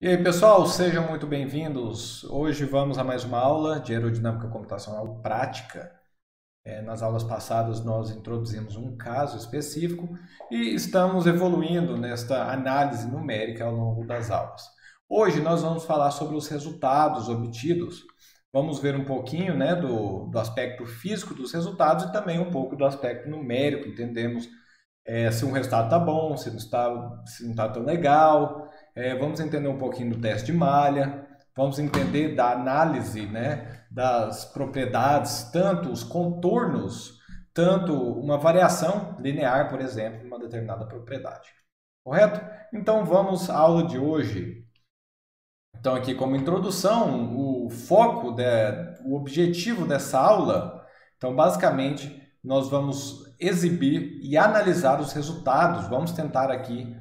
E aí, pessoal, sejam muito bem-vindos. Hoje vamos a mais uma aula de aerodinâmica computacional prática. Nas aulas passadas nós introduzimos um caso específico e estamos evoluindo nesta análise numérica ao longo das aulas. Hoje nós vamos falar sobre os resultados obtidos. Vamos ver um pouquinho, do aspecto físico dos resultados e também um pouco do aspecto numérico. Entendemos se um resultado está bom, se não está tão legal. Vamos entender um pouquinho do teste de malha, vamos entender da análise, das propriedades, tanto os contornos, tanto uma variação linear, por exemplo, de uma determinada propriedade. Correto? Então vamos à aula de hoje. Então aqui como introdução, o foco, o objetivo dessa aula, então basicamente nós vamos exibir e analisar os resultados, vamos tentar aqui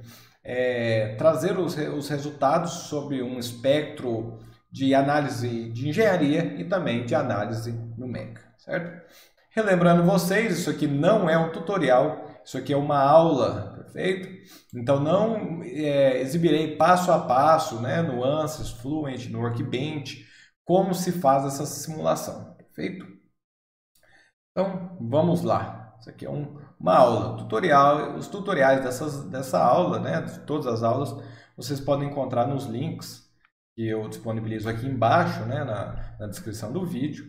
trazer os resultados sobre um espectro de análise de engenharia e também de análise numérica, certo? Relembrando vocês, isso aqui não é um tutorial, isso aqui é uma aula, perfeito? Então não exibirei passo a passo, nuances, Fluent, no Workbench, como se faz essa simulação, perfeito? Então vamos lá. Isso aqui é uma aula, tutorial. Os tutoriais dessa aula, de todas as aulas, vocês podem encontrar nos links que eu disponibilizo aqui embaixo, na descrição do vídeo,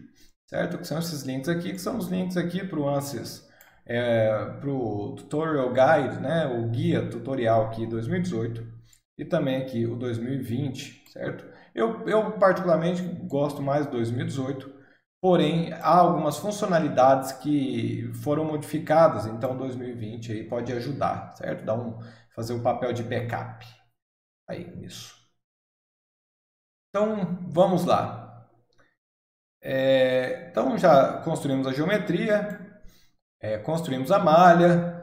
certo? Que são esses links aqui, que são os links aqui para o ANSYS, para o Tutorial Guide, o guia tutorial aqui 2018 e também aqui o 2020, certo? Eu particularmente gosto mais do 2018, porém, há algumas funcionalidades que foram modificadas, então 2020 aí pode ajudar, certo? Fazer um papel de backup aí nisso. Então, vamos lá. Então, já construímos a geometria, construímos a malha,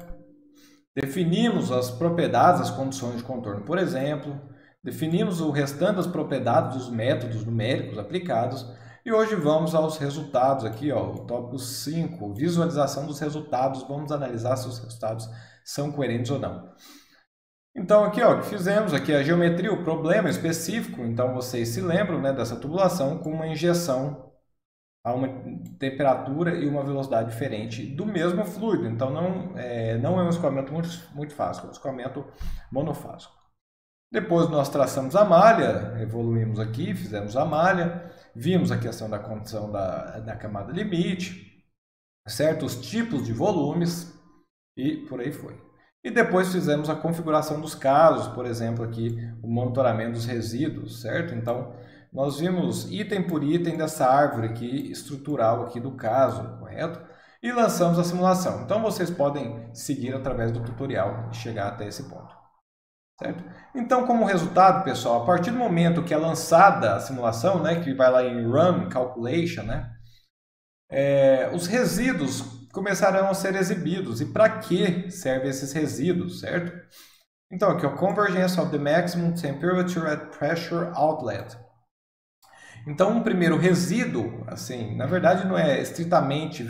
definimos as propriedades, as condições de contorno, por exemplo, definimos o restante das propriedades dos métodos numéricos aplicados. E hoje vamos aos resultados aqui, o tópico 5, visualização dos resultados. Vamos analisar se os resultados são coerentes ou não. Então aqui, que fizemos aqui a geometria, o problema específico. Então vocês se lembram, dessa tubulação com uma injeção a uma temperatura e uma velocidade diferente do mesmo fluido. Então não é um escoamento muito fácil, é um escoamento monofásico. Depois nós traçamos a malha, evoluímos aqui, fizemos a malha, vimos a questão da condição da camada limite, certos tipos de volumes e por aí foi. E depois fizemos a configuração dos casos, por exemplo, aqui o monitoramento dos resíduos, certo? Então, nós vimos item por item dessa árvore aqui, estrutural aqui do caso, correto? E lançamos a simulação. Então, vocês podem seguir através do tutorial e chegar até esse ponto. Certo? Então, como resultado, pessoal, a partir do momento que é lançada a simulação, que vai lá em Run Calculation, os resíduos começarão a ser exibidos. E para que servem esses resíduos, certo? Então, aqui, Convergence of the Maximum Temperature at Pressure Outlet. Então, um primeiro resíduo, assim, na verdade não é estritamente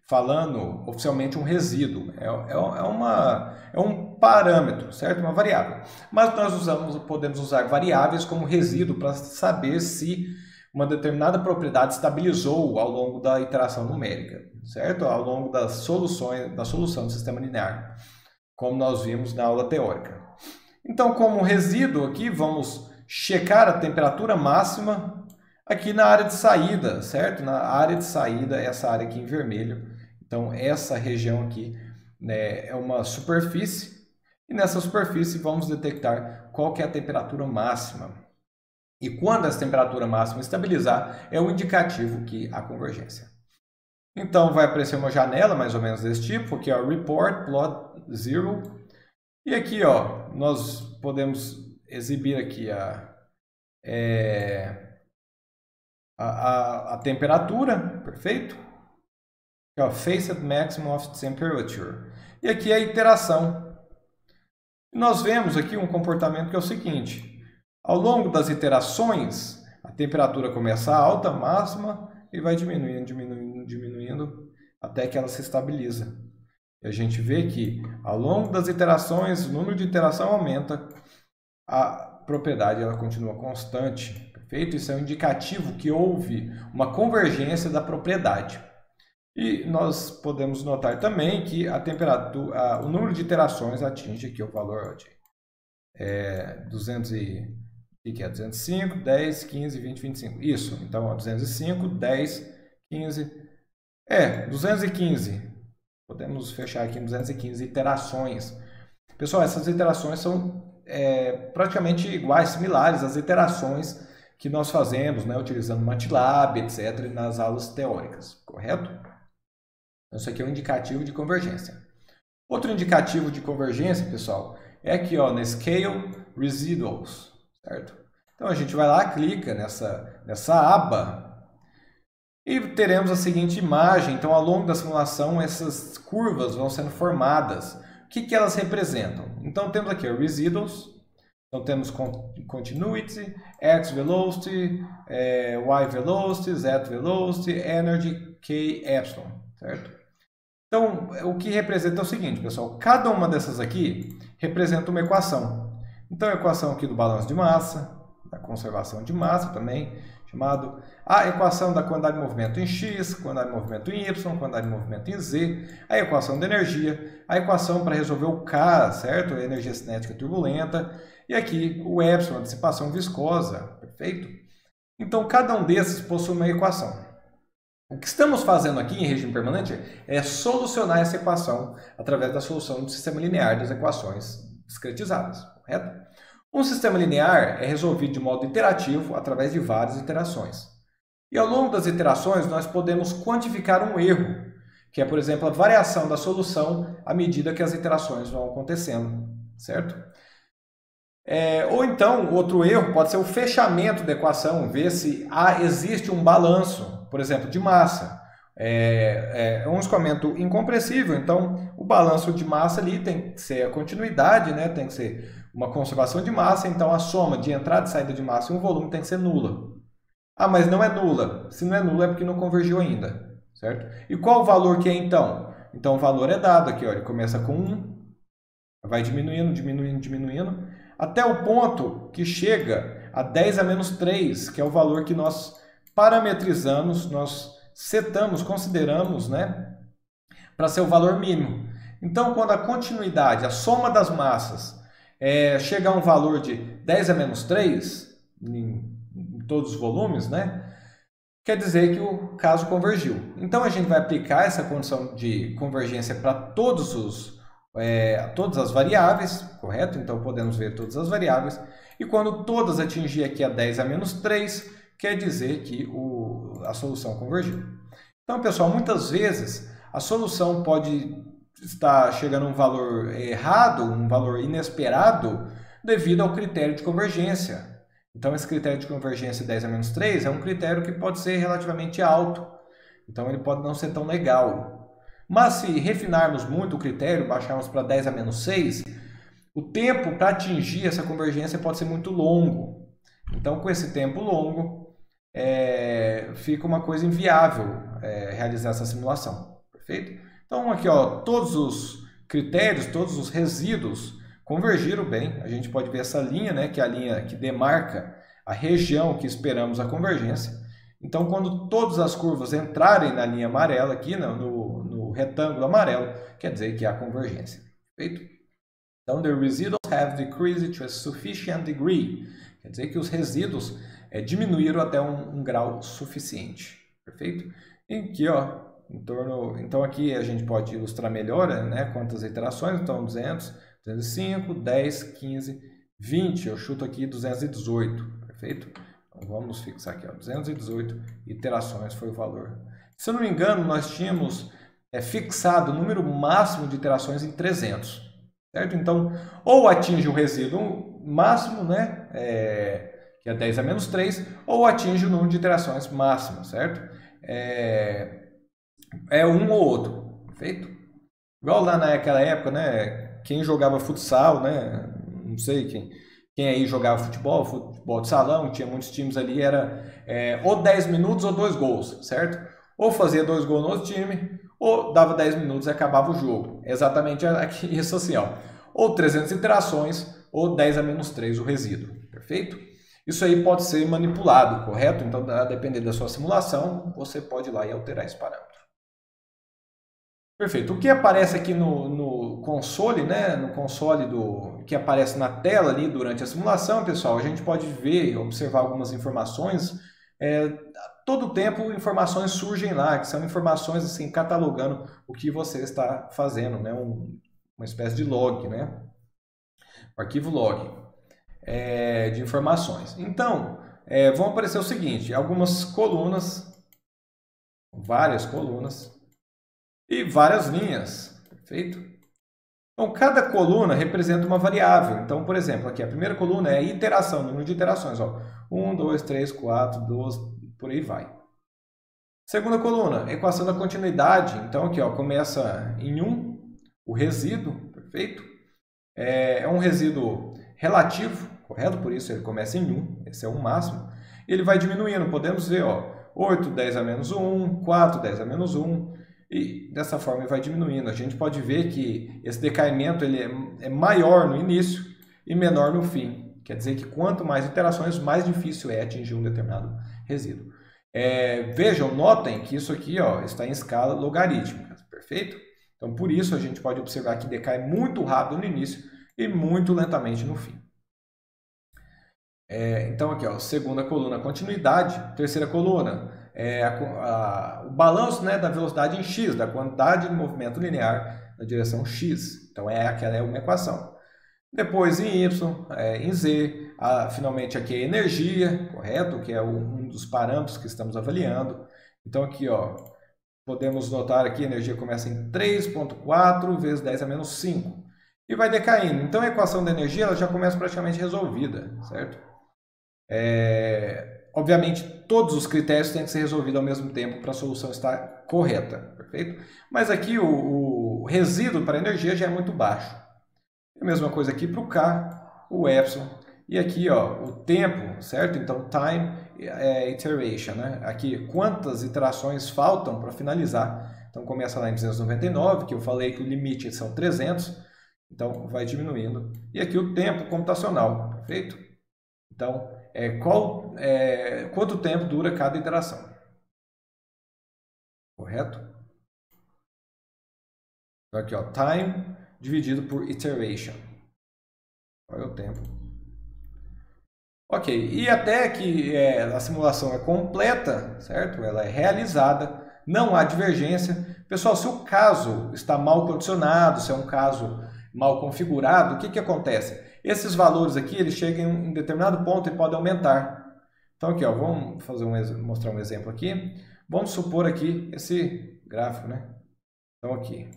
falando oficialmente um resíduo, é um parâmetro, certo? Uma variável. Mas nós podemos usar variáveis como resíduo para saber se uma determinada propriedade estabilizou ao longo da iteração numérica, certo? Ao longo da solução do sistema linear, como nós vimos na aula teórica. Então, como resíduo aqui, vamos checar a temperatura máxima aqui na área de saída, certo? Na área de saída, essa área aqui em vermelho. Então, essa região aqui é uma superfície, e nessa superfície vamos detectar qual que é a temperatura máxima. E quando essa temperatura máxima estabilizar, é o indicativo que há convergência. Então, vai aparecer uma janela mais ou menos desse tipo, aqui Report, Plot Zero. E aqui, nós podemos exibir aqui a temperatura, perfeito? Phased Maximum of Temperature. E aqui é a iteração. Nós vemos aqui um comportamento que é o seguinte. Ao longo das iterações, a temperatura começa alta, máxima, e vai diminuindo, diminuindo, diminuindo, até que ela se estabiliza. E a gente vê que, ao longo das iterações, o número de iteração aumenta, propriedade ela continua constante, perfeito? Isso é um indicativo que houve uma convergência da propriedade. E nós podemos notar também que a temperatura, o número de iterações atinge aqui o valor de 205, 10, 15, 20, 25. Isso, então ó, 205, 10, 15, 215. Podemos fechar aqui em 215 iterações. Pessoal, essas iterações são praticamente iguais, similares às iterações que nós fazemos, né, utilizando MATLAB, etc., nas aulas teóricas, correto? Isso aqui é um indicativo de convergência. Outro indicativo de convergência, pessoal, é aqui ó, na Scale Residuals, certo? Então a gente vai lá, clica nessa aba e teremos a seguinte imagem. Então ao longo da simulação essas curvas vão sendo formadas. O que elas representam? Então temos aqui o Residuals, então temos Continuity, X Velocity, Y Velocity, Z Velocity, Energy, K Epsilon, certo? Então, o que representa é o seguinte, pessoal, cada uma dessas aqui representa uma equação. Então, a equação aqui do balanço de massa, da conservação de massa também, chamado a equação da quantidade de movimento em X, quantidade de movimento em Y, quantidade de movimento em Z, a equação da energia, a equação para resolver o K, certo? A energia cinética turbulenta, e aqui o Epsilon, a dissipação viscosa, perfeito? Então, cada um desses possui uma equação. O que estamos fazendo aqui em regime permanente é solucionar essa equação através da solução do sistema linear das equações discretizadas, correto? Um sistema linear é resolvido de modo iterativo através de várias iterações. E ao longo das iterações nós podemos quantificar um erro, que é, por exemplo, a variação da solução à medida que as iterações vão acontecendo, certo? Ou então, outro erro pode ser o fechamento da equação, ver se existe um balanço, por exemplo, de massa. É um escoamento incompressível, então o balanço de massa ali tem que ser a continuidade, né? Tem que ser uma conservação de massa, então a soma de entrada e saída de massa em um volume tem que ser nula. Mas não é nula. Se não é nula é porque não convergiu ainda, certo? E qual o valor que é então? Então o valor é dado aqui, ó, ele começa com 1, vai diminuindo, diminuindo, diminuindo, até o ponto que chega a 10 a menos 3, que é o valor que nós parametrizamos, nós setamos, consideramos, né, para ser o valor mínimo. Então, quando a continuidade, a soma das massas, chega a um valor de 10 a menos 3, em todos os volumes, né, quer dizer que o caso convergiu. Então, a gente vai aplicar essa condição de convergência para todas as variáveis, correto? Então, podemos ver todas as variáveis. E quando todas atingir aqui a 10 a menos 3, quer dizer que a solução convergiu. Então, pessoal, muitas vezes a solução pode estar chegando a um valor errado, um valor inesperado, devido ao critério de convergência. Então, esse critério de convergência 10 a menos 3 é um critério que pode ser relativamente alto. Então, ele pode não ser tão legal. Mas se refinarmos muito o critério, baixarmos para 10 a menos 6, o tempo para atingir essa convergência pode ser muito longo. Então, com esse tempo longo, fica uma coisa inviável realizar essa simulação. Perfeito? Então, aqui, ó, todos os critérios, todos os resíduos convergiram bem. A gente pode ver essa linha, né, que é a linha que demarca a região que esperamos a convergência. Então, quando todas as curvas entrarem na linha amarela, aqui no retângulo amarelo, quer dizer que há convergência. Perfeito? Então, the residuals have decreased to a sufficient degree. Quer dizer que os resíduos diminuíram até um grau suficiente. Perfeito? E aqui, ó, então aqui a gente pode ilustrar melhor, né, quantas iterações. Então, 200, 205, 10, 15, 20. Eu chuto aqui 218. Perfeito? Então, vamos fixar aqui, ó, 218 iterações foi o valor. Se eu não me engano, nós tínhamos fixado o número máximo de iterações em 300. Certo? Então, ou atinge o resíduo máximo, né, que é 10 a menos 3, ou atinge o número de iterações máximo, certo? Um ou outro, perfeito? Igual lá naquela época, né, quem jogava futsal, né, não sei quem aí jogava futebol de salão, tinha muitos times ali, era ou 10 minutos ou 2 gols, certo? Ou fazia 2 gols no outro time, ou dava 10 minutos e acabava o jogo. É exatamente isso assim, ó. Ou 300 iterações, ou 10 a menos 3 o resíduo. perfeito? Isso aí pode ser manipulado, correto? Então, a depender da sua simulação, você pode ir lá e alterar esse parâmetro. Perfeito. O que aparece aqui no console, né? No console que aparece na tela ali durante a simulação, pessoal, a gente pode ver, observar algumas informações. Todo o tempo informações surgem lá, que são informações assim, catalogando o que você está fazendo, né? Uma espécie de log, né? O arquivo log de informações. Então, vão aparecer o seguinte, algumas colunas, várias colunas, e várias linhas, perfeito? Então, cada coluna representa uma variável. Então, por exemplo, aqui a primeira coluna é iteração, número de iterações. Ó. 1, 2, 3, 4, 12, por aí vai. Segunda coluna, equação da continuidade. Então, aqui ó, começa em 1, o resíduo, perfeito? É um resíduo relativo, correto? Por isso ele começa em 1, esse é o máximo. E ele vai diminuindo, podemos ver, ó, 8, 10 a menos 1, 4, 10 a menos 1. E dessa forma ele vai diminuindo. A gente pode ver que esse decaimento ele é maior no início e menor no fim. Quer dizer que quanto mais iterações, mais difícil é atingir um determinado resíduo. Vejam, notem que isso aqui ó, está em escala logarítmica, perfeito? Então por isso a gente pode observar que decai muito rápido no início e muito lentamente no fim. Então aqui, ó, segunda coluna, continuidade. Terceira coluna, o balanço, né, da velocidade em x, da quantidade de movimento linear na direção x. Então aquela é uma equação. Depois em y, em z, finalmente aqui é energia, correto? Que é um dos parâmetros que estamos avaliando. Então aqui, ó, podemos notar aqui a energia começa em 3,4 vezes 10 a menos 5. E vai decaindo. Então a equação da energia ela já começa praticamente resolvida, certo? Obviamente, todos os critérios têm que ser resolvidos ao mesmo tempo para a solução estar correta, perfeito? Mas aqui o resíduo para a energia já é muito baixo. A mesma coisa aqui para o K, o epsilon. E aqui ó, o tempo, certo? Então, time iteration, né? Aqui, quantas iterações faltam para finalizar? Então, começa lá em 299, que eu falei que o limite são 300. Então, vai diminuindo. E aqui o tempo computacional, perfeito? Então, quanto tempo dura cada iteração? Correto? Então, aqui, ó, time dividido por iteration. Qual é o tempo? Ok, e até que a simulação é completa, certo? Ela é realizada, não há divergência. Pessoal, se o caso está mal condicionado, se é um caso mal configurado, o que acontece? Esses valores aqui, eles chegam em um determinado ponto e podem aumentar. Então aqui, ó, vamos mostrar um exemplo aqui. Vamos supor aqui esse gráfico, né? Então aqui.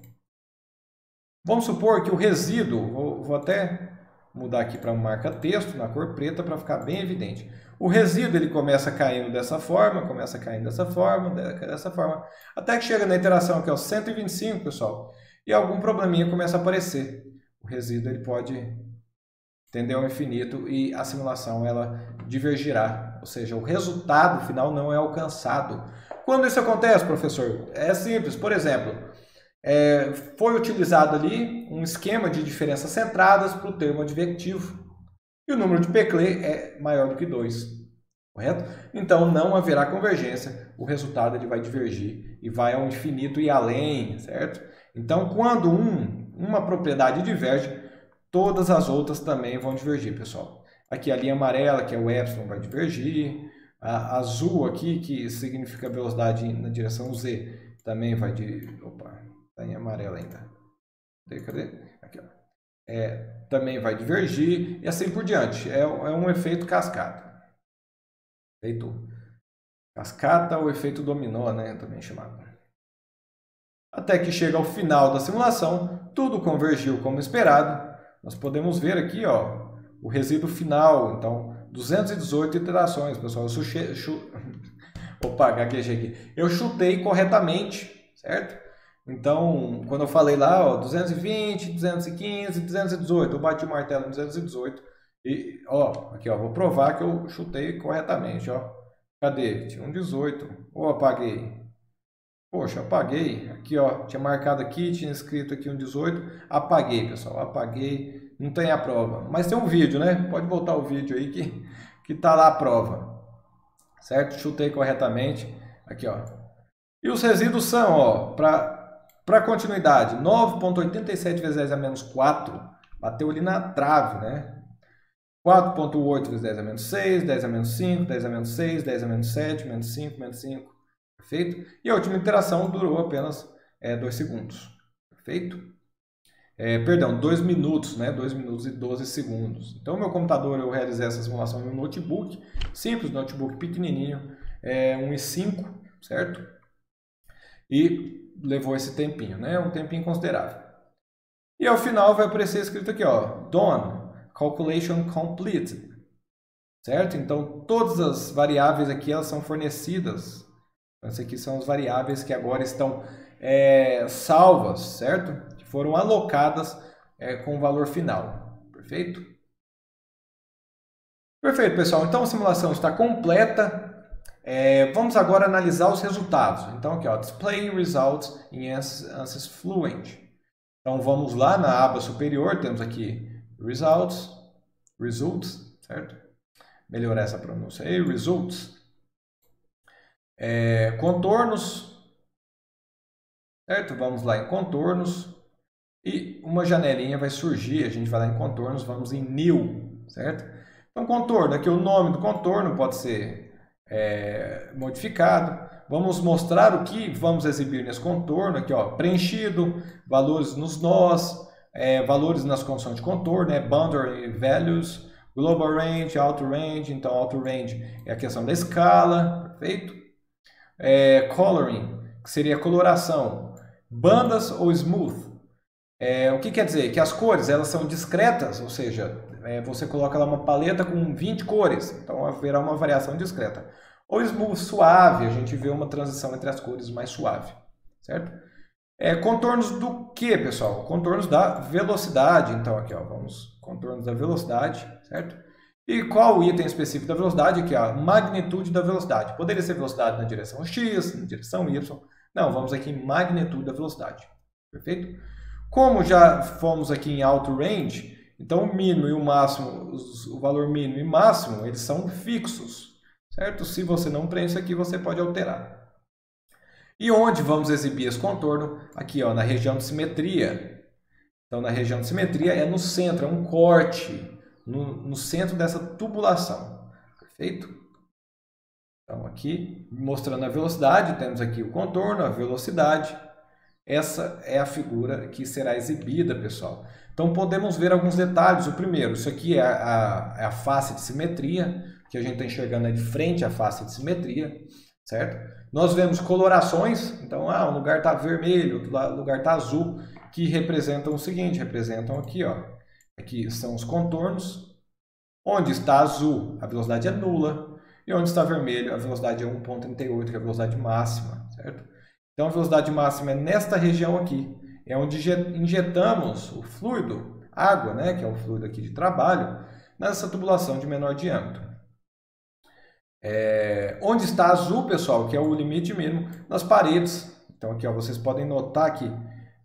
Vamos supor que o resíduo, vou até mudar aqui para marca texto, na cor preta, para ficar bem evidente. O resíduo ele começa caindo dessa forma, dessa forma, até que chega na iteração aqui, ó, 125, pessoal, e algum probleminha começa a aparecer. O resíduo ele pode tender ao infinito e a simulação ela divergirá, ou seja, o resultado final não é alcançado. Quando isso acontece, professor? É simples, por exemplo, foi utilizado ali um esquema de diferenças centradas para o termo advectivo e o número de Peclet é maior do que 2, correto? Então não haverá convergência, o resultado ele vai divergir e vai ao infinito e além, certo? Então quando uma propriedade diverge, todas as outras também vão divergir, pessoal. Aqui a linha amarela, que é o epsilon, vai divergir. A azul aqui, que significa velocidade na direção z, também vai divergir. Opa, está em amarelo ainda. Cadê? Aqui, ó. Também vai divergir e assim por diante. É um efeito cascata. Efeito cascata ou efeito dominó, né? Também chamado. Até que chega ao final da simulação, tudo convergiu como esperado. Nós podemos ver aqui ó, o resíduo final, então 218 iterações, pessoal. Opa, gaguejei aqui. Eu chutei corretamente, certo? Então, quando eu falei lá, ó, 220, 215, 218, eu bati o martelo em 218 e, ó, aqui ó, vou provar que eu chutei corretamente, ó. Cadê? Tinha um 18. Ou apaguei? Poxa, apaguei. Aqui, ó, tinha marcado aqui, tinha escrito aqui um 18. Apaguei, pessoal. Apaguei. não tem a prova. Mas tem um vídeo, né? Pode voltar o vídeo aí que tá lá a prova. Certo? Chutei corretamente. Aqui, ó. E os resíduos são, ó, para continuidade, 9,87 vezes 10 a menos 4. Bateu ali na trave, né? 4,8 vezes 10 a menos 6, 10 a menos 5, 10 a menos 6, 10 a menos 7, menos 5, menos 5. Perfeito? E a última iteração durou apenas 2 segundos. Perfeito? Perdão, 2 minutos, né? 2 minutos e 12 segundos. Então, meu computador, eu realizei essa simulação no notebook, simples, notebook pequenininho, 1,5, certo? E levou esse tempinho, né? Um tempinho considerável. E ao final vai aparecer escrito aqui, ó, done, calculation complete, certo? Então, todas as variáveis aqui, elas são fornecidas. Essas aqui são as variáveis que agora estão salvas, certo? Que foram alocadas com o valor final. Perfeito? Perfeito, pessoal. Então, a simulação está completa. Vamos agora analisar os resultados. Então, aqui, ó, Display Results in ANSYS Fluent. Então, vamos lá na aba superior, temos aqui Results, certo? Melhorar essa pronúncia aí, Results. Contornos, certo? Vamos lá em Contornos e uma janelinha vai surgir, a gente vai lá em Contornos, vamos em New, certo? Então, contorno, aqui o nome do contorno pode ser modificado. Vamos mostrar o que vamos exibir nesse contorno, aqui, ó, preenchido, valores nos nós, valores nas condições de contorno, boundary values, global range, outer range. Então, outer range é a questão da escala, perfeito? Coloring, que seria coloração, bandas ou smooth. O que quer dizer? Que as cores elas são discretas, ou seja, você coloca lá uma paleta com 20 cores, então haverá uma variação discreta. Ou smooth, suave, a gente vê uma transição entre as cores mais suave, certo? Contornos do que, pessoal? Contornos da velocidade. Então, aqui, ó, vamos contornos da velocidade, certo? E qual o item específico da velocidade? Aqui, ó, magnitude da velocidade. Poderia ser velocidade na direção X, na direção Y. Não, vamos aqui em magnitude da velocidade. Perfeito? Como já fomos aqui em alto range, então o mínimo e o máximo, o valor mínimo e máximo, eles são fixos, certo? Se você não preenche aqui, você pode alterar. E onde vamos exibir esse contorno? Aqui, ó, na região de simetria. Então, na região de simetria é no centro, é um corte no centro dessa tubulação. Perfeito? Então, aqui, mostrando a velocidade, temos aqui o contorno, a velocidade. Essa é a figura que será exibida, pessoal. Então, podemos ver alguns detalhes. O primeiro, isso aqui é a face de simetria, que a gente está enxergando aí de frente à face de simetria, certo? Nós vemos colorações, então, um lugar está vermelho, outro lugar está azul, que representam o seguinte, representam aqui, ó. Aqui são os contornos. Onde está azul, a velocidade é nula. E onde está vermelho, a velocidade é 1,38, que é a velocidade máxima, certo? Então, a velocidade máxima é nesta região aqui. É onde injetamos o fluido, água, né, que é o fluido aqui de trabalho, nessa tubulação de menor diâmetro. Onde está azul, pessoal, que é o limite mínimo, nas paredes. Então, aqui, ó, vocês podem notar que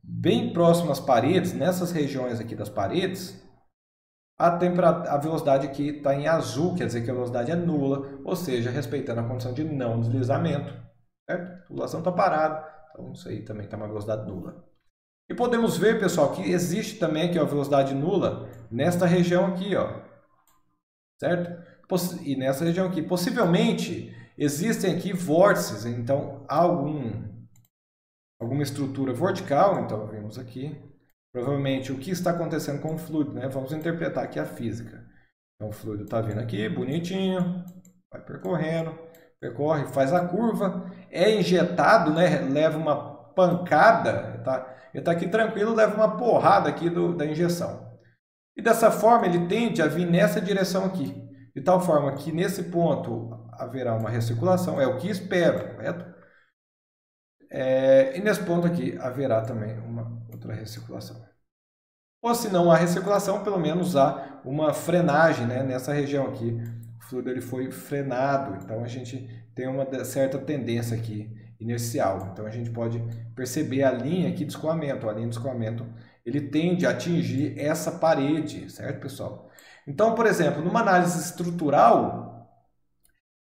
bem próximo às paredes, nessas regiões aqui das paredes, a velocidade aqui está em azul, quer dizer que a velocidade é nula, ou seja, respeitando a condição de não deslizamento. Certo? A tubulação está parada, então isso aí também está uma velocidade nula. E podemos ver, pessoal, que existe também aqui a velocidade nula nesta região aqui, ó, certo? E nessa região aqui, possivelmente existem aqui vórtices, então alguma estrutura vertical, então vemos aqui, provavelmente o que está acontecendo com o fluido, né? Vamos interpretar aqui a física. Então o fluido está vindo aqui, bonitinho, vai percorrendo, percorre, faz a curva, é injetado, né? Leva uma pancada, ele está aqui tranquilo, leva uma porrada aqui da injeção. E dessa forma ele tende a vir nessa direção aqui, de tal forma que nesse ponto haverá uma recirculação, é o que espero, correto? E nesse ponto aqui haverá também uma outra recirculação. Ou se não há recirculação, pelo menos há uma frenagem, né? Nessa região aqui. O fluido ele foi frenado, então a gente tem uma certa tendência aqui inercial. Então a gente pode perceber a linha aqui de escoamento. A linha de escoamento ele tende a atingir essa parede, certo, pessoal? Então, por exemplo, numa análise estrutural,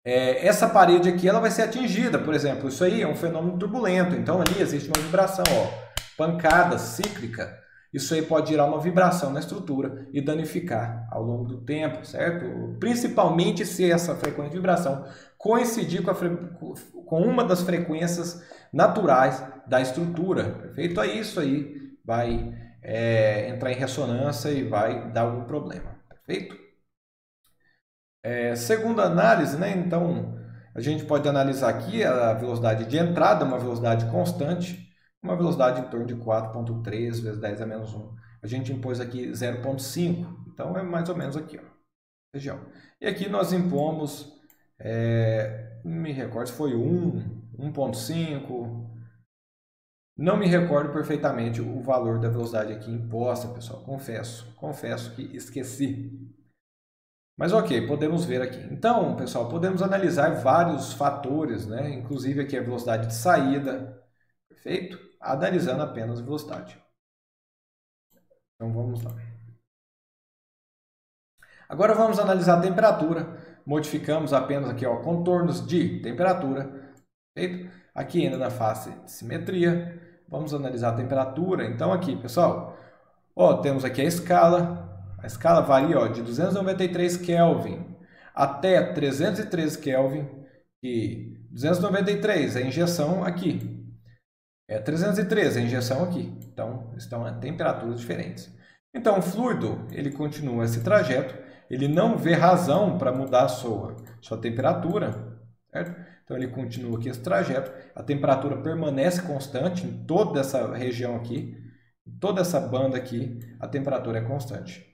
essa parede aqui ela vai ser atingida, por exemplo, isso aí é um fenômeno turbulento, então ali existe uma vibração, ó, pancada cíclica, isso aí pode gerar uma vibração na estrutura e danificar ao longo do tempo, certo? Principalmente se essa frequência de vibração coincidir com uma das frequências naturais da estrutura, perfeito? Aí isso aí vai entrar em ressonância e vai dar algum problema, perfeito? Segunda análise, né? Então, a gente pode analisar aqui a velocidade de entrada, uma velocidade constante, uma velocidade em torno de 4,3 vezes 10 a menos 1. A gente impôs aqui 0,5, então é mais ou menos aqui, ó, região. E aqui nós impomos, não me recordo se foi 1, 1,5, não me recordo perfeitamente o valor da velocidade aqui imposta, pessoal, confesso que esqueci. Mas ok, podemos ver aqui. Então, pessoal, podemos analisar vários fatores, né? Inclusive aqui a velocidade de saída, perfeito? Analisando apenas a velocidade. Então vamos lá. Agora vamos analisar a temperatura. Modificamos apenas aqui, ó, contornos de temperatura, perfeito? Aqui ainda na face de simetria. Vamos analisar a temperatura. Então aqui, pessoal, ó, temos aqui a escala. A escala varia, ó, de 293 Kelvin até 313 Kelvin. E 293 é a injeção aqui. 313 é a injeção aqui. Então, estão a temperaturas diferentes. Então, o fluido, ele continua esse trajeto. Ele não vê razão para mudar a sua temperatura, certo? Então, ele continua aqui esse trajeto. A temperatura permanece constante em toda essa região aqui. Em toda essa banda aqui, a temperatura é constante.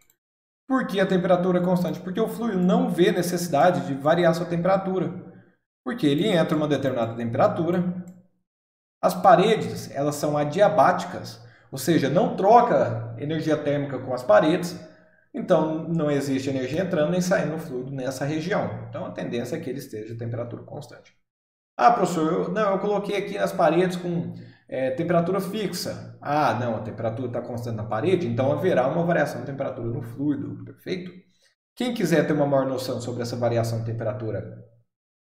Por que a temperatura é constante? Porque o fluido não vê necessidade de variar sua temperatura. Porque ele entra em uma determinada temperatura. As paredes, elas são adiabáticas, ou seja, não troca energia térmica com as paredes, então não existe energia entrando nem saindo no fluido nessa região. Então a tendência é que ele esteja a temperatura constante. Ah, professor, eu coloquei aqui nas paredes com temperatura fixa. Ah, não, a temperatura está constante na parede, então haverá uma variação de temperatura no fluido, perfeito? Quem quiser ter uma maior noção sobre essa variação de temperatura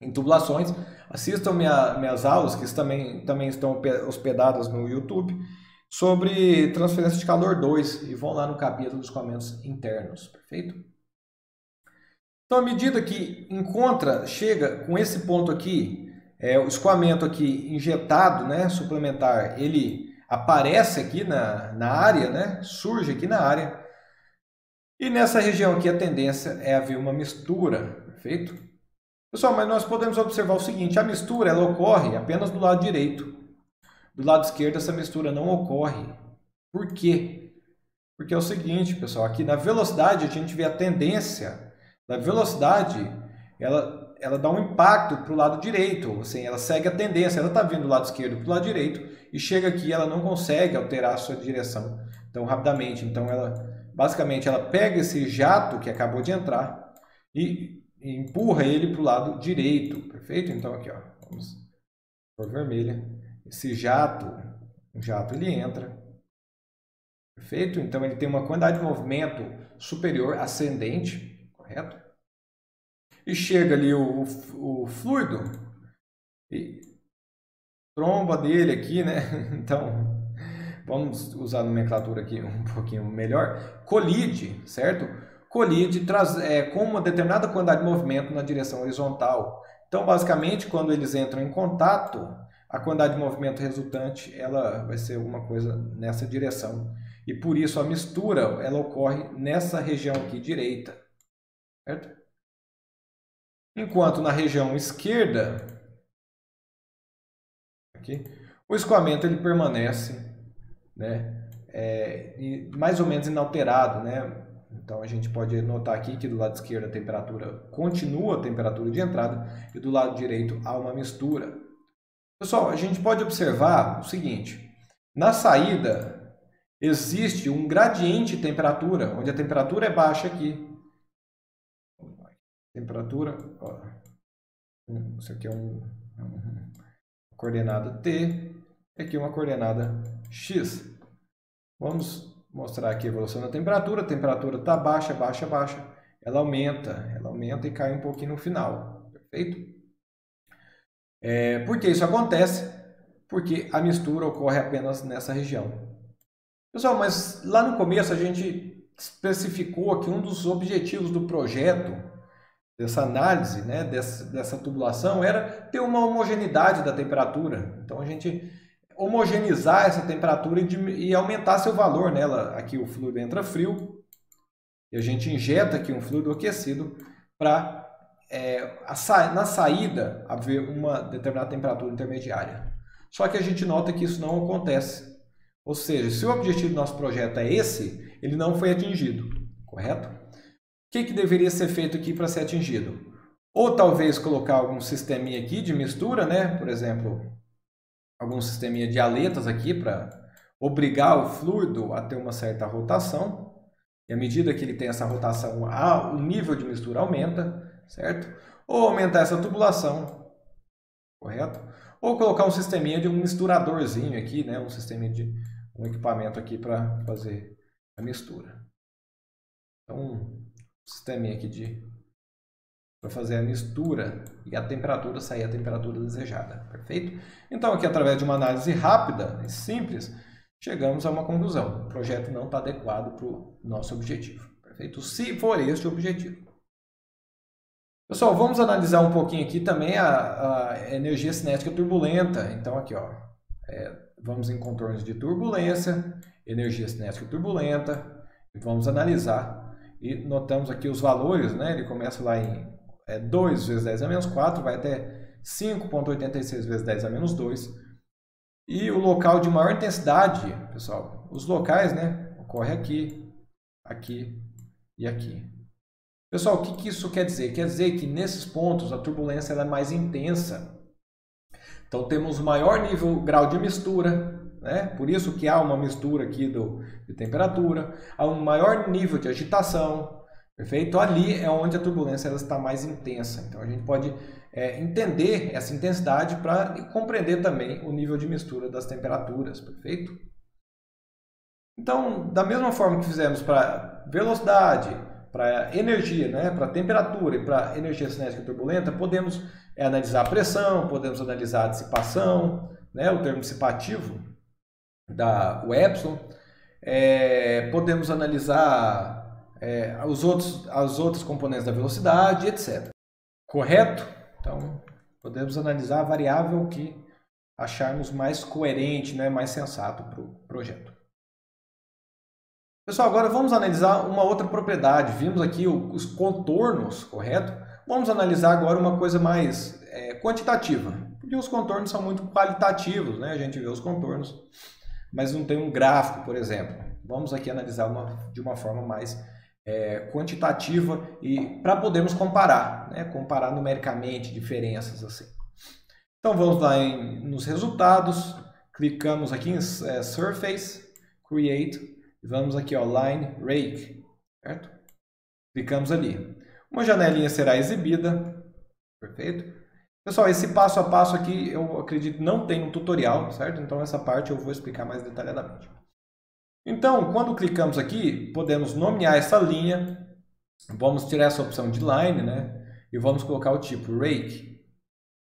em tubulações, assistam minhas aulas, que também estão hospedadas no YouTube, sobre transferência de calor 2, e vão lá no capítulo dos escoamentos internos, perfeito? Então, à medida que chega com esse ponto aqui, o escoamento aqui injetado, né, suplementar, ele aparece aqui na área, né, surge aqui na área, e nessa região aqui a tendência é haver uma mistura, perfeito? Pessoal, mas nós podemos observar o seguinte, a mistura ela ocorre apenas do lado direito. Do lado esquerdo essa mistura não ocorre. Por quê? Porque é o seguinte, pessoal, aqui na velocidade a gente vê a tendência da velocidade, ela dá um impacto para o lado direito, assim, ela segue a tendência, ela está vindo do lado esquerdo para o lado direito e chega aqui ela não consegue alterar a sua direção tão rapidamente. Então, basicamente, ela pega esse jato que acabou de entrar e empurra ele para o lado direito, perfeito? Então aqui, ó, vamos por vermelha, esse jato ele entra, perfeito? Então ele tem uma quantidade de movimento superior ascendente, correto? E chega ali o fluido e tromba dele aqui, né? Então vamos usar a nomenclatura aqui um pouquinho melhor, colide, certo? Colide com uma determinada quantidade de movimento na direção horizontal. Então, basicamente, quando eles entram em contato, a quantidade de movimento resultante ela vai ser alguma coisa nessa direção. E por isso a mistura ela ocorre nessa região aqui direita, certo? Enquanto na região esquerda, aqui, o escoamento ele permanece, né, mais ou menos inalterado, né? Então a gente pode notar aqui que do lado esquerdo a temperatura continua a temperatura de entrada e do lado direito há uma mistura. Pessoal, a gente pode observar o seguinte, na saída existe um gradiente de temperatura, onde a temperatura é baixa aqui. Temperatura, ó, isso aqui é uma coordenada T, aqui uma coordenada X. Vamos mostrar aqui a evolução da temperatura. A temperatura está baixa, baixa, baixa. Ela aumenta e cai um pouquinho no final. Perfeito? Por que isso acontece? Porque a mistura ocorre apenas nessa região. Pessoal, mas lá no começo a gente especificou aqui um dos objetivos do projeto, dessa análise, né, dessa tubulação, era ter uma homogeneidade da temperatura. Então a gente homogeneizar essa temperatura e aumentar seu valor nela. Aqui o fluido entra frio e a gente injeta aqui um fluido aquecido para na saída haver uma determinada temperatura intermediária. Só que a gente nota que isso não acontece. Ou seja, se o objetivo do nosso projeto é esse, ele não foi atingido, correto? O que deveria ser feito aqui para ser atingido? Ou talvez colocar algum sisteminha aqui de mistura, né? Por exemplo, algum sisteminha de aletas aqui para obrigar o fluido a ter uma certa rotação. E à medida que ele tem essa rotação, o nível de mistura aumenta, certo? Ou aumentar essa tubulação, correto? Ou colocar um sisteminha de um misturadorzinho aqui, né? Um sisteminha de um equipamento aqui para fazer a mistura. Então, um sisteminha aqui para fazer a mistura e a temperatura sair a temperatura desejada, perfeito? Então, aqui através de uma análise rápida e simples, chegamos a uma conclusão. O projeto não está adequado para o nosso objetivo, perfeito? Se for este o objetivo. Pessoal, vamos analisar um pouquinho aqui também a energia cinética turbulenta. Então, aqui, ó, vamos em contornos de turbulência, energia cinética turbulenta, e vamos analisar. E notamos aqui os valores, né? Ele começa lá em 2 vezes 10 a menos 4, vai até 5,86 vezes 10 a menos 2. E o local de maior intensidade, pessoal, os locais, né? Ocorre aqui, aqui e aqui. Pessoal, o que isso quer dizer? Quer dizer que nesses pontos a turbulência ela é mais intensa. Então temos maior grau de mistura, né? Por isso que há uma mistura aqui de temperatura, há um maior nível de agitação, perfeito? Ali é onde a turbulência ela está mais intensa. Então a gente pode entender essa intensidade para compreender também o nível de mistura das temperaturas, perfeito? Então, da mesma forma que fizemos para velocidade, para energia, né, para temperatura e para energia cinética turbulenta, podemos analisar a pressão, podemos analisar a dissipação, né, o termo dissipativo, o epsilon, podemos analisar as outras componentes da velocidade, etc. Correto? Então, podemos analisar a variável que acharmos mais coerente, né, mais sensato para o projeto. Pessoal, agora vamos analisar uma outra propriedade. Vimos aqui os contornos, correto? Vamos analisar agora uma coisa mais quantitativa. Porque os contornos são muito qualitativos, né? A gente vê os contornos, mas não tem um gráfico, por exemplo. Vamos aqui analisar de uma forma mais quantitativa e para podermos comparar, né? Comparar numericamente diferenças assim. Então vamos lá nos resultados, clicamos aqui em Surface, Create, e vamos aqui, ó, Line Rake, certo? Clicamos ali. Uma janelinha será exibida, perfeito? Pessoal, esse passo a passo aqui eu acredito não tem no tutorial, certo? Então essa parte eu vou explicar mais detalhadamente. Então, quando clicamos aqui, podemos nomear essa linha, vamos tirar essa opção de Line, né? E vamos colocar o tipo Rake,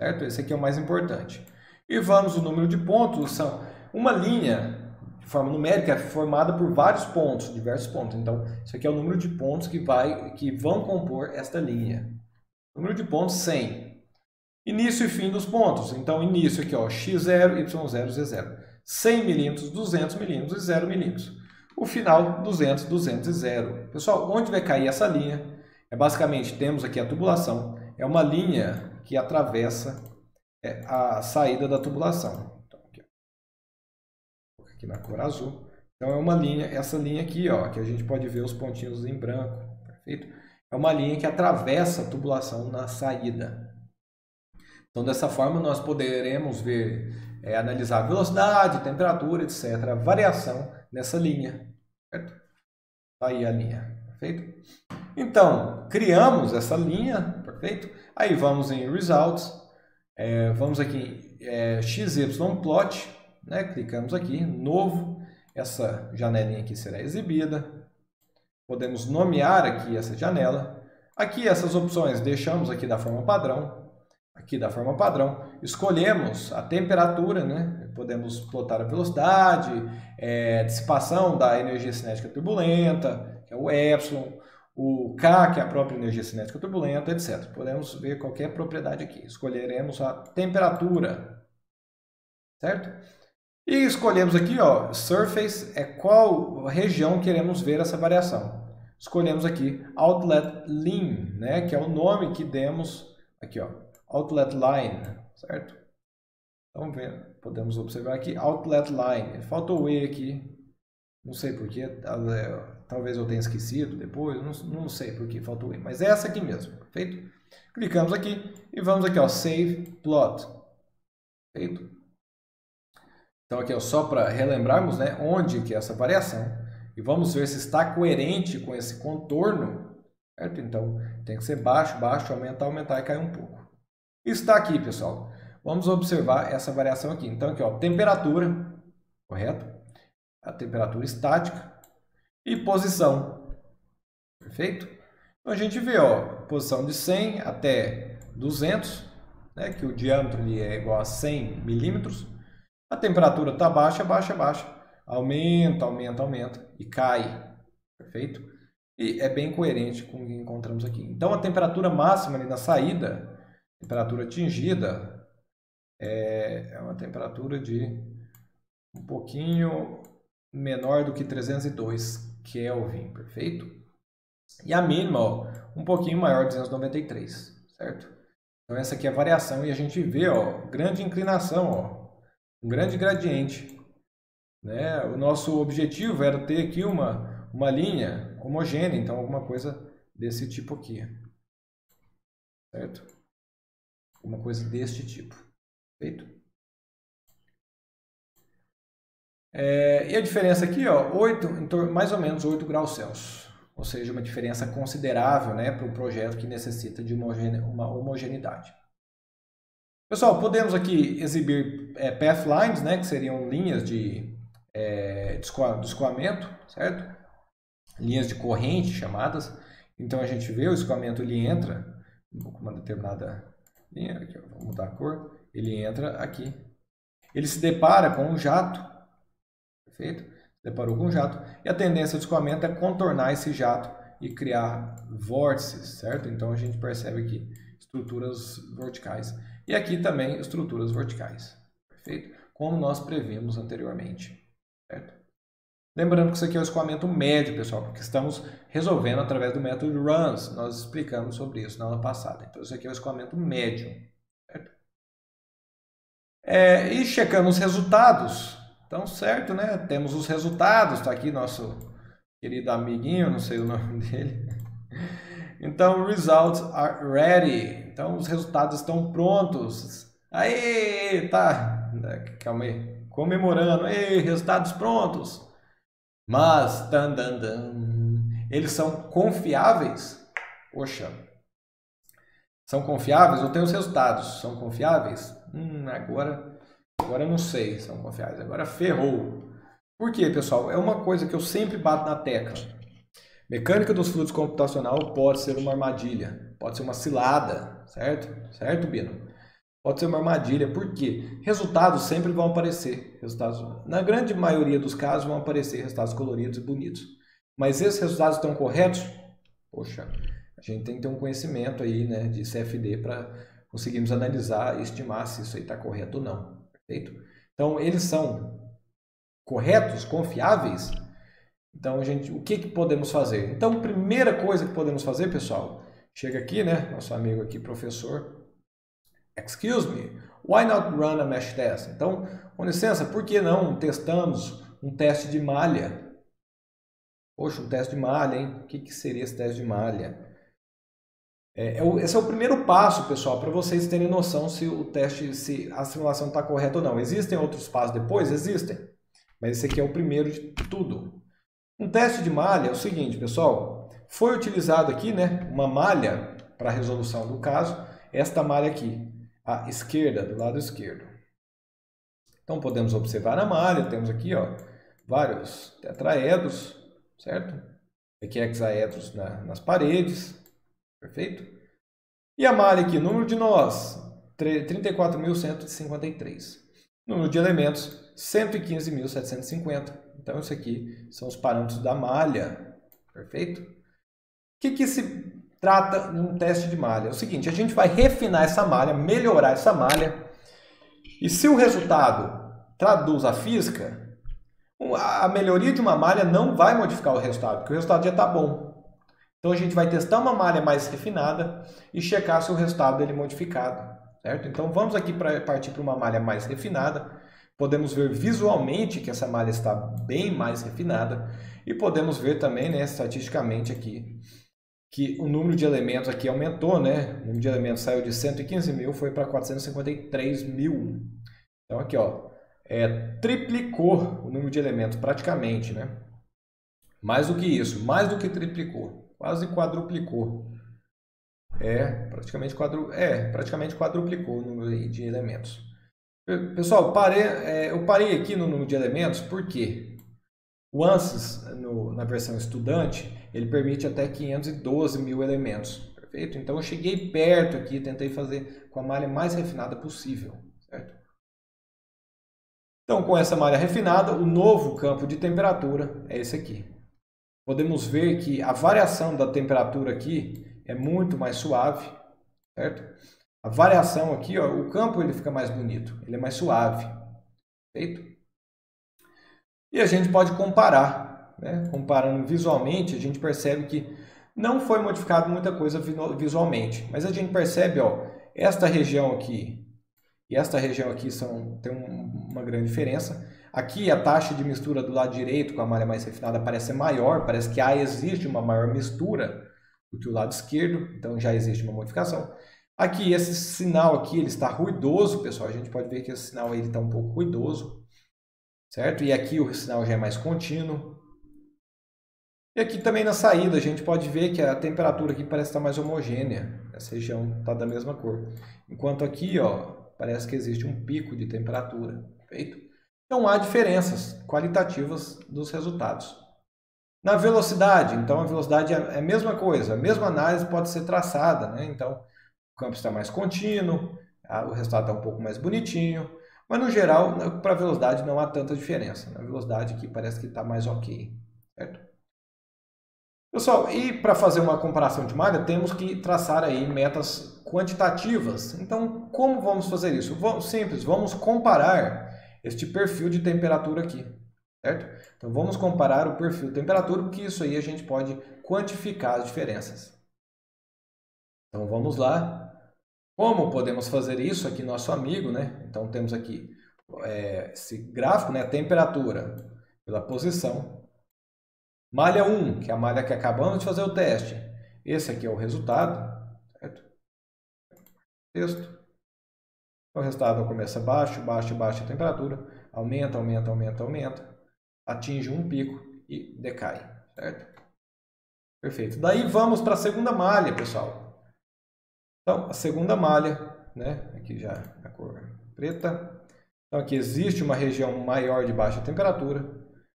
certo? Esse aqui é o mais importante. E vamos o número de pontos, são uma linha de forma numérica formada por vários pontos, diversos pontos. Então, isso aqui é o número de pontos que vão compor esta linha. Número de pontos 100. Início e fim dos pontos. Então, início aqui, ó, x0, y0, z0. 100 milímetros, 200 milímetros e 0 milímetros. O final, 200, 200 e 0. Pessoal, onde vai cair essa linha? Basicamente, temos aqui a tubulação. É uma linha que atravessa a saída da tubulação. Aqui na cor azul. Então é uma linha, essa linha aqui, ó, que a gente pode ver os pontinhos em branco, perfeito? É uma linha que atravessa a tubulação na saída. Então dessa forma nós poderemos ver, analisar a velocidade, temperatura, etc. A variação nessa linha, certo? Aí a linha, perfeito? Então criamos essa linha, perfeito? Aí vamos em Results, vamos aqui em XY Plot. Né? Clicamos aqui, novo, essa janelinha aqui será exibida. Podemos nomear aqui essa janela. Aqui essas opções deixamos aqui da forma padrão. Aqui da forma padrão. Escolhemos a temperatura, né? Podemos plotar a velocidade, dissipação da energia cinética turbulenta, que é o epsilon, o K, que é a própria energia cinética turbulenta, etc. Podemos ver qualquer propriedade aqui. Escolheremos a temperatura, certo? E escolhemos aqui, ó, surface, qual região queremos ver essa variação. Escolhemos aqui outlet line, né, que é o nome que demos aqui, ó, outlet line, certo? Então, podemos observar aqui outlet line. Falta o E aqui. Não sei porquê, talvez eu tenha esquecido depois, não sei porquê faltou o E, mas é essa aqui mesmo, perfeito? Clicamos aqui e vamos aqui, ó, Save Plot, perfeito? Então aqui, ó, só para relembrarmos, né, onde que é essa variação, e vamos ver se está coerente com esse contorno, certo? Então tem que ser baixo, baixo, aumentar, aumentar e cair um pouco. Está aqui, pessoal. Vamos observar essa variação aqui. Então aqui, ó, temperatura, correto? A temperatura estática e posição, perfeito? Então a gente vê, ó, posição de 100 até 200, né, que o diâmetro ali é igual a 100 milímetros. A temperatura está baixa, baixa, baixa, aumenta, aumenta, aumenta e cai, perfeito? E é bem coerente com o que encontramos aqui. Então a temperatura máxima ali na saída, temperatura atingida, é uma temperatura de um pouquinho menor do que 302 Kelvin, perfeito? E a mínima, ó, um pouquinho maior, 293, certo? Então essa aqui é a variação e a gente vê, ó, grande inclinação, ó, um grande gradiente, né? O nosso objetivo era ter aqui uma linha homogênea, então alguma coisa desse tipo aqui, certo? Uma coisa deste tipo, perfeito? E a diferença aqui, ó, mais ou menos 8 graus Celsius. Ou seja, uma diferença considerável, né, para um projeto que necessita de uma homogeneidade. Pessoal, podemos aqui exibir pathlines, né, que seriam linhas de escoamento, certo? Linhas de corrente chamadas. Então a gente vê o escoamento, ele entra com uma determinada linha, aqui, ó, vou mudar a cor, ele entra aqui. Ele se depara com um jato, perfeito? Deparou com um jato. E a tendência do escoamento é contornar esse jato e criar vórtices, certo? Então a gente percebe aqui estruturas verticais. E aqui também estruturas verticais, perfeito? Como nós previmos anteriormente, certo? Lembrando que isso aqui é o escoamento médio, pessoal, porque estamos resolvendo através do método RUNS. Nós explicamos sobre isso na aula passada. Então isso aqui é o escoamento médio, certo? E checando os resultados. Então, certo, né? Temos os resultados, está aqui nosso querido amiguinho, não sei o nome dele. Então, results are ready. Então, os resultados estão prontos. Aê, tá. Calma aí. Comemorando. Aê, resultados prontos. Mas, eles são confiáveis? Poxa. São confiáveis? Eu tenho os resultados. São confiáveis? Agora eu não sei se são confiáveis. Agora ferrou. Por quê, pessoal? É uma coisa que eu sempre bato na tecla. Mecânica dos fluidos computacional pode ser uma armadilha. Pode ser uma cilada. Certo? Certo, Bino? Pode ser uma armadilha. Por quê? Resultados sempre vão aparecer. Na grande maioria dos casos vão aparecer resultados coloridos e bonitos. Mas esses resultados estão corretos? Poxa, a gente tem que ter um conhecimento aí, né, de CFD para conseguirmos analisar e estimar se isso aí está correto ou não. Perfeito? Então, eles são corretos, confiáveis? Então, o que podemos fazer? Então, a primeira coisa que podemos fazer, pessoal, chega aqui, né, nosso amigo aqui, professor, excuse me, why not run a mesh test? Então, com licença, por que não testamos um teste de malha? Poxa, um teste de malha, hein? O que seria esse teste de malha? Esse é o primeiro passo, pessoal, para vocês terem noção se o teste, se a simulação está correta ou não. Existem outros passos depois? Existem. Mas esse aqui é o primeiro de tudo. Um teste de malha é o seguinte, pessoal. Foi utilizado aqui, né, uma malha para a resolução do caso. Esta malha aqui, à esquerda, do lado esquerdo. Então, podemos observar a malha. Temos aqui, ó, vários tetraedros, certo? Aqui hexaedros nas paredes, perfeito? E a malha aqui, número de nós, 34.153. Número de elementos, 115.750. Então, isso aqui são os parâmetros da malha, perfeito? O que se trata de um teste de malha? É o seguinte, a gente vai refinar essa malha, melhorar essa malha, e se o resultado traduz a física, a melhoria de uma malha não vai modificar o resultado, porque o resultado já está bom. Então a gente vai testar uma malha mais refinada e checar se o resultado dele é modificado, certo? Então vamos aqui partir para uma malha mais refinada. Podemos ver visualmente que essa malha está bem mais refinada e podemos ver também, né, estatisticamente aqui, que o número de elementos aqui aumentou, né? O número de elementos saiu de 115.000, foi para 453.000. Então aqui, ó, triplicou o número de elementos praticamente, né? Mais do que isso, mais do que triplicou, quase quadruplicou. Praticamente quadruplicou o número de elementos. Pessoal, eu parei aqui no número de elementos porque o ANSYS, na versão estudante, ele permite até 512.000 elementos, perfeito? Então eu cheguei perto aqui, tentei fazer com a malha mais refinada possível, certo? Então, com essa malha refinada, o novo campo de temperatura é esse aqui. Podemos ver que a variação da temperatura aqui é muito mais suave, certo? A variação aqui, ó, o campo ele fica mais bonito, ele é mais suave, perfeito? E a gente pode comparar, né? Comparando visualmente, a gente percebe que não foi modificado muita coisa visualmente, mas a gente percebe, ó, esta região aqui e esta região aqui tem uma grande diferença. Aqui a taxa de mistura do lado direito com a malha mais refinada parece ser maior, parece que existe uma maior mistura do que o lado esquerdo, então já existe uma modificação. Aqui esse sinal aqui ele está ruidoso, pessoal, a gente pode ver que esse sinal ele está um pouco ruidoso, certo? E aqui o sinal já é mais contínuo. E aqui também na saída a gente pode ver que a temperatura aqui parece estar mais homogênea, essa região está da mesma cor. Enquanto aqui, ó, parece que existe um pico de temperatura, perfeito? Então há diferenças qualitativas dos resultados. Na velocidade, então a velocidade é a mesma coisa, a mesma análise pode ser traçada, né? Então o campo está mais contínuo, o resultado está um pouco mais bonitinho, mas no geral, para a velocidade não há tanta diferença. Na velocidade aqui parece que está mais ok, certo? Pessoal, e para fazer uma comparação de malha, temos que traçar aí metas quantitativas. Então, como vamos fazer isso? Simples, vamos comparar este perfil de temperatura aqui, certo? Então, vamos comparar o perfil de temperatura, porque isso aí a gente pode quantificar as diferenças. Então, vamos lá. Como podemos fazer isso aqui, nosso amigo, né? Então, temos aqui esse gráfico, né? Temperatura pela posição. Malha 1, que é a malha que acabamos de fazer o teste. Esse aqui é o resultado, certo? Texto. O resultado começa baixo, baixo, baixa a temperatura, aumenta, aumenta, aumenta, aumenta, atinge um pico e decai, certo? Perfeito. Daí vamos para a segunda malha, pessoal. Então, a segunda malha, né? Aqui já a cor preta. Então, aqui existe uma região maior de baixa temperatura,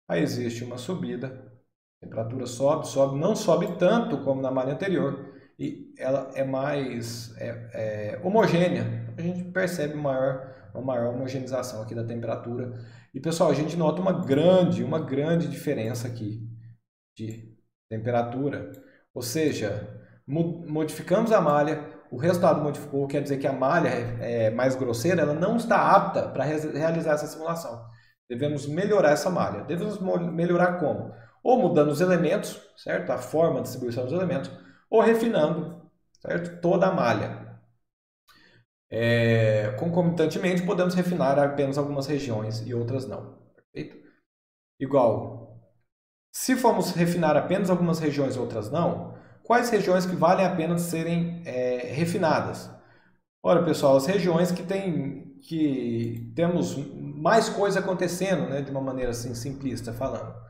aí existe uma subida. A temperatura sobe, sobe, não sobe tanto como na malha anterior e ela é mais homogênea. A gente percebe uma maior homogeneização aqui da temperatura. E pessoal, a gente nota uma grande diferença aqui de temperatura. Ou seja, modificamos a malha, o resultado modificou, quer dizer que a malha mais grosseira ela não está apta para realizar essa simulação. Devemos melhorar essa malha. Devemos melhorar como? Ou mudando os elementos, certo? A forma de distribuição dos elementos, ou refinando, certo? Toda a malha. Concomitantemente, podemos refinar apenas algumas regiões e outras não. Perfeito? Igual, se formos refinar apenas algumas regiões e outras não, quais regiões que valem a pena serem refinadas? Ora, pessoal, as regiões que temos mais coisa acontecendo, né? De uma maneira assim simplista falando.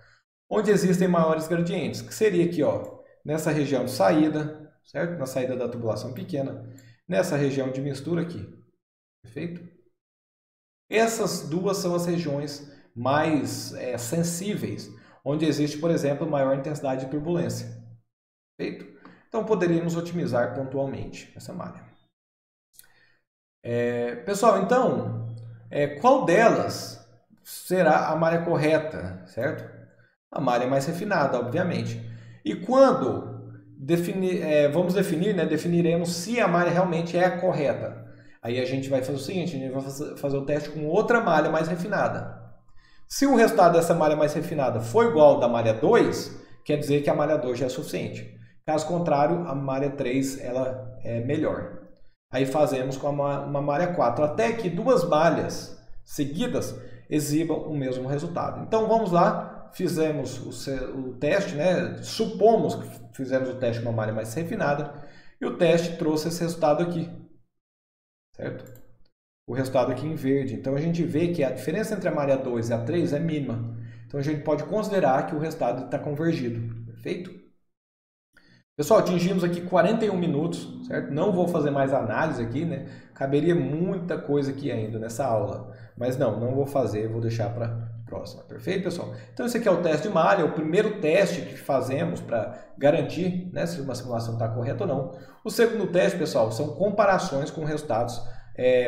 Onde existem maiores gradientes, que seria aqui, ó, nessa região de saída, certo? Na saída da tubulação pequena, nessa região de mistura aqui, perfeito? Essas duas são as regiões mais sensíveis, onde existe, por exemplo, maior intensidade de turbulência. Perfeito? Então, poderíamos otimizar pontualmente essa malha. Pessoal, então, qual delas será a malha correta, certo? A malha mais refinada, obviamente. E quando vamos definir, definiremos se a malha realmente é a correta. Aí a gente vai fazer o seguinte, a gente vai fazer o teste com outra malha mais refinada. Se o resultado dessa malha mais refinada for igual ao da malha 2, quer dizer que a malha 2 já é suficiente. Caso contrário, a malha 3 ela é melhor. Aí fazemos com uma malha 4, até que duas malhas seguidas exibam o mesmo resultado. Então vamos lá, fizemos o teste, supomos que fizemos o teste com uma malha mais refinada e o teste trouxe esse resultado aqui, certo? O resultado aqui em verde. Então a gente vê que a diferença entre a malha 2 e a 3 é mínima. Então a gente pode considerar que o resultado está convergido, perfeito? Pessoal, atingimos aqui 41 minutos, certo? Não vou fazer mais análise aqui, Caberia muita coisa aqui ainda nessa aula. Mas não vou fazer, vou deixar para a próxima. Perfeito, pessoal? Então esse aqui é o teste de malha, o primeiro teste que fazemos para garantir se uma simulação está correta ou não. O segundo teste, pessoal, são comparações com resultados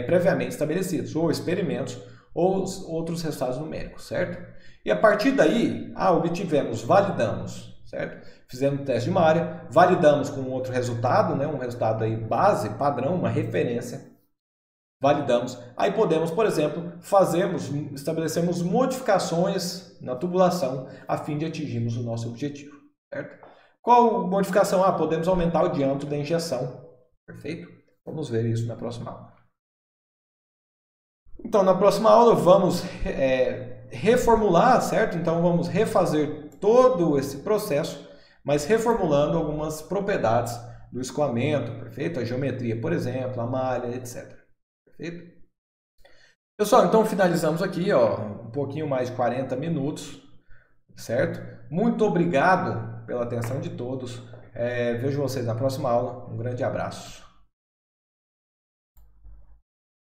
previamente estabelecidos, ou experimentos, ou outros resultados numéricos, certo? E a partir daí, obtivemos, validamos, certo? Fizemos o teste de malha, validamos com outro resultado, um resultado aí base, padrão, uma referência, validamos. Aí podemos, por exemplo, estabelecemos modificações na tubulação a fim de atingirmos o nosso objetivo, certo? Qual modificação? Podemos aumentar o diâmetro da injeção, perfeito? Vamos ver isso na próxima aula. Então, na próxima aula vamos reformular, certo? Então, vamos refazer todo esse processo, mas reformulando algumas propriedades do escoamento, perfeito? A geometria, por exemplo, a malha, etc. Perfeito? Pessoal, então finalizamos aqui, um pouquinho mais de 40 minutos, certo? Muito obrigado pela atenção de todos. Vejo vocês na próxima aula. Um grande abraço.